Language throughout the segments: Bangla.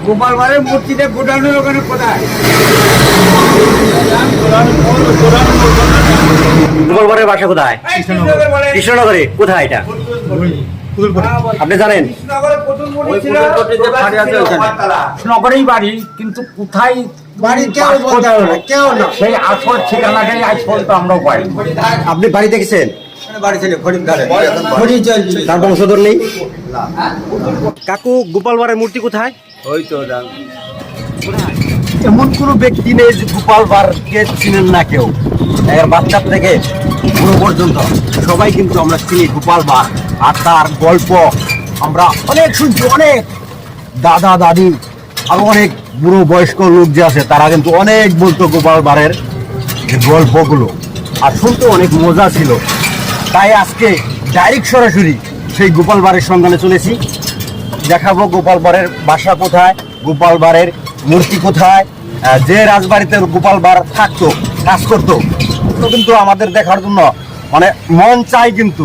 গোপাল ভাঁড়ের মূর্তিটা গোটানোর ওখানে কোথায়? গোপাল ভাঁড়ের বাসা কোথায়? কৃষ্ণনগরে। কোথায় এটা আপনি জানেন? কৃষ্ণনগরেই বাড়ি, কিন্তু কোথায় বাড়ি কেউ বলতে পারবে না, কেউ না। সেই আসল ঠিকানাটাই আজ পর্যন্ত আমরাও পাই। আপনি বাড়ি দেখেছেন? বাড়ি ছিল খড়ির ধারে, খড়ি চলছে। তার বংশধর নেই? কাকু, গোপাল ভাঁড়ের মূর্তি কোথায়? ওই তো এমন কোনো ব্যক্তি নেই যে গোপাল ভাঁড়কে চিনেন না কেউ। এর বাচ্চা থেকে বুড়ো পর্যন্ত সবাই কিন্তু আমরা চিনি গোপাল ভাঁড়। আর তার গল্প আমরা অনেক শুনছি, অনেক দাদা দাদি আর অনেক বুড়ো বয়স্ক লোক যে আছে তারা কিন্তু অনেক বলতো গোপাল ভাঁড়ের যে গল্পগুলো, আর শুনতে অনেক মজা ছিল। তাই আজকে ডাইরেক্ট সরাসরি সেই গোপাল ভাঁড়ের সন্ধানে চলেছি। দেখাবো গোপাল ভাঁড়ের বাসা কোথায়, গোপাল ভাঁড়ের মূর্তি কোথায়, যে রাজবাড়িতে গোপাল ভাঁড় থাকতো, কাজ করতো, তো কিন্তু আমাদের দেখার জন্য মানে মন চাই, কিন্তু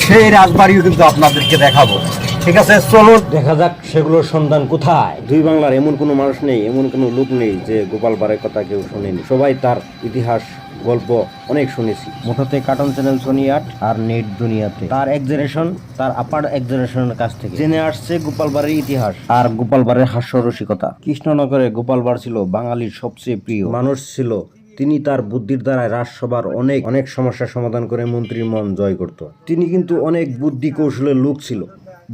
সেই রাজবাড়িও কিন্তু আপনাদেরকে দেখাবো। ঠিক আছে, চলুন দেখা যাক সেগুলোর সন্ধান কোথায়। দুই বাংলার এমন কোনো মানুষ নেই, এমন কোনো লোক নেই যে গোপাল ভাঁড়ের কথা কেউ শোনেনি। সবাই তার ইতিহাস গল্প অনেক শুনেছি। মুঠোতে কার্টুন চ্যানেল সোনি ৮ আর নেট দুনিয়াতে তার এক জেনারেশন, তার আপার এক জেনারেশনের কাছ থেকে জেনে আসছে গোপাল ভাঁড়ের ইতিহাস আর গোপাল ভাঁড়ের হাস্যরসিকতা। কৃষ্ণনগরে গোপাল ভাঁড় ছিল বাঙালির সবচেয়ে প্রিয় মানুষ ছিল। তিনি তার বুদ্ধির দ্বারা রাজসভার অনেক অনেক সমস্যার সমাধান করে মন্ত্রীর মন জয় করত। তিনি কিন্তু অনেক বুদ্ধি কৌশলের লোক ছিল।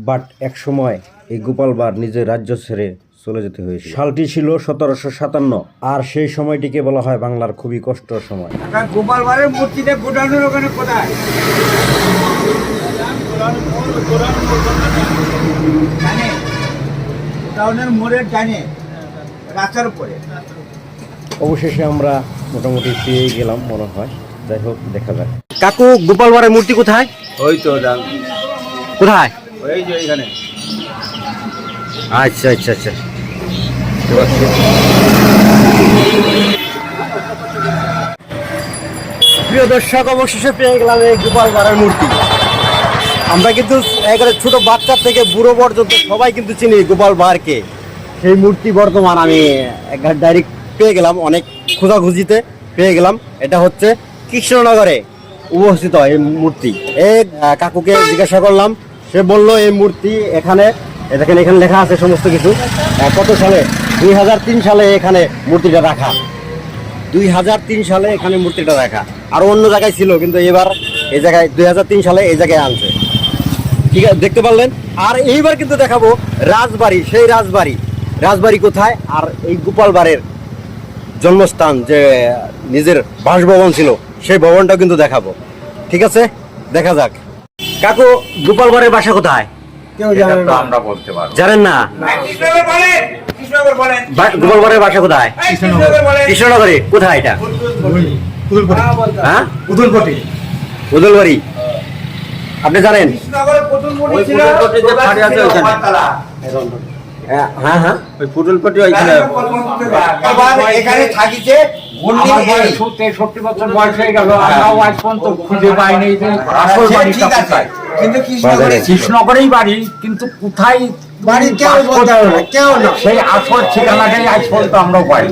বাট এক সময় এই গোপাল ভাঁড় নিজের রাজ্য ছেড়ে চলে যেতে হয়েছে। সালটি ছিল 1757, আর সেই সময়টিকে বলা হয় বাংলার খুবই কষ্টের সময়। গোপাল ভাঁড়ের মূর্তিটা গোটানোর ওখানে কোথায়? টাউনের মোড়ের ডানে, রাস্তার উপরে। অবশেষে আমরা মোটামুটি পেয়ে গেলাম মনে হয়। যাই হোক, দেখা যাক। কাকু, গোপাল ভাঁড়ের মূর্তি কোথায়? ওই তো কোথায়? ওই যে এখানে। আচ্ছা আচ্ছা আচ্ছা, প্রিয় দর্শক, অবশেষে পেয়ে গেলাম এই গোপাল ভাঁড়ের মূর্তি। আমরা কিন্তু একেবারে ছোট বাচ্চা থেকে বুড়ো পর্যন্ত সবাই কিন্তু চিনি গোপাল ভাঁড়কে। সেই মূর্তি বর্তমান আমি ডাইরেক্ট পেয়ে গেলাম, অনেক খোঁজাখুঁজিতে পেয়ে গেলাম। এটা হচ্ছে কৃষ্ণনগরে অবস্থিত এই মূর্তি। এই কাকুকে জিজ্ঞাসা করলাম, সে বললো এই মূর্তি এখানে, দেখেন এখানে লেখা আছে সমস্ত কিছু। কত সালে? 2003 সালে এখানে মূর্তিটা রাখা। 2003 সালে এখানে মূর্তিটা রাখা। আর অন্য জায়গায় ছিল, কিন্তু এবার এই জায়গায় 2003 সালে এই জায়গায় আনছে। ঠিক আছে, দেখতে পারলেন। আর এইবার কিন্তু দেখাবো রাজবাড়ি, সেই রাজবাড়ি। রাজবাড়ি কোথায় আর এই গোপাল ভাঁড়ের জন্মস্থান, যে নিজের বাসভবন ছিল, সেই ভবনটাও কিন্তু দেখাবো। ঠিক আছে, দেখা যাক। কাকু, গোপাল ভাঁড়ের বাসা কোথায়? কেউ জানে না, আমরা বলতে পারবো। জানেন না? গোপাল ভাঁড়ের বাসা কোথায়? কৃষ্ণনগরে। কোথায় এটা? হ্যাঁ, উদলবাড়ি। আপনি জানেন? হ্যাঁ হ্যাঁ, ওই পুতুলপটি ওইখানে। এখানে থাকিছে 63 বছর বয়স হয়ে গেল, আমরাও আজ পর্যন্ত খুঁজে পাইনি যে আসল বাড়িটা কোথায়। কিন্তু কৃষ্ণনগরেই বাড়ি, কিন্তু কোথায় বাড়ি কেউ বলতে পারবে না, কেউ না। সেই আসল ঠিকানাটাই আজ পর্যন্ত আমরাও পাই।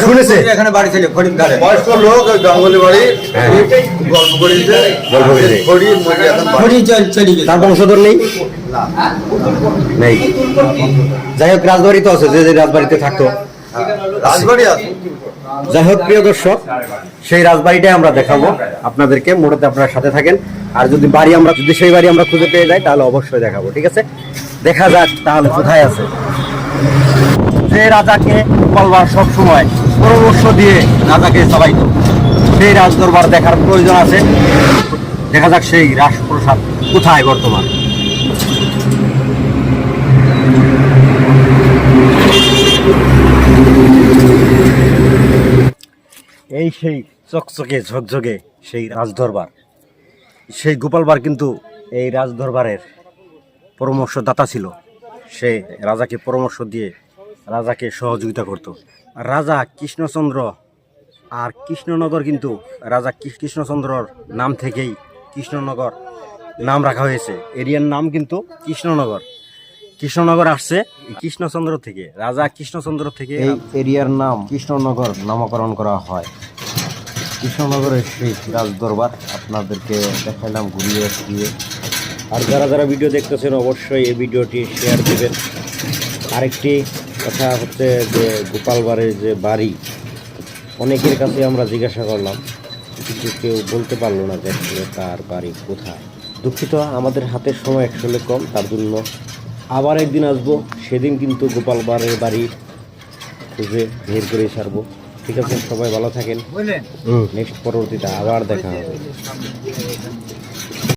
শুনেছে? এখানে বাড়ি ছিল খড়ির ধারে। বয়স্ক লোক ওই জঙ্গলি বাড়ি গল্প করেছে, খড়ি চলে গেছে। তার বংশধর নেই? নেই। যাই হোক, রাজবাড়ি তো আছে, যে যে রাজবাড়িতে থাকতো। রাজবাড়ি আছে। যাই হোক, প্রিয় দর্শক, সেই রাজবাড়িটাই আমরা দেখাবো আপনাদেরকে। মোড়তে আপনারা সাথে থাকেন। আর যদি সেই বাড়ি আমরা খুঁজে পেয়ে যাই, তাহলে অবশ্যই দেখাবো। ঠিক আছে, দেখা যাক তাহলে কোথায় আছে। যে রাজাকে গোপাল ভাঁড় সব সময় পরামর্শ দিয়ে রাজাকে চালাইতো, সেই রাজদরবার দেখার প্রয়োজন আছে। দেখা যাক সেই রাজপ্রসাদ কোথায় বর্তমান। এই সেই চকচকে ঝকঝকে সেই রাজদরবার। সেই গোপাল ভাঁড় কিন্তু এই রাজদরবারের পরামর্শদাতা ছিল। সে রাজাকে পরামর্শ দিয়ে রাজাকে সহযোগিতা করত। রাজা কৃষ্ণচন্দ্র, আর কৃষ্ণনগর কিন্তু রাজা কৃষ্ণচন্দ্রর নাম থেকেই কৃষ্ণনগর নাম রাখা হয়েছে। এরিয়ার নাম কিন্তু কৃষ্ণনগর। কৃষ্ণনগর আসছে এই কৃষ্ণচন্দ্র থেকে, রাজা কৃষ্ণচন্দ্র থেকে এই এরিয়ার নাম কৃষ্ণনগর নামকরণ করা হয়। কৃষ্ণনগরের সেই রাজ দরবার আপনাদেরকে দেখাইলাম ঘুরিয়ে ফিরিয়ে। আর যারা যারা ভিডিও দেখতেছেন অবশ্যই এই ভিডিওটি শেয়ার দেবেন। আরেকটি কথা হচ্ছে যে গোপালবাড়ির যে বাড়ি, অনেকের কাছে আমরা জিজ্ঞাসা করলাম কিন্তু কেউ বলতে পারলো না যে আসলে তার বাড়ি কোথায়। দুঃখিত, আমাদের হাতের সময় আসলে কম, তার জন্য আবার একদিন আসবো, সেদিন কিন্তু গোপালবাড়ির বাড়ি খুঁজে বের করে ছাড়বো। ঠিক আছে, সবাই ভালো থাকেন, নেক্সট পরবর্তীতে আবার দেখা হবে।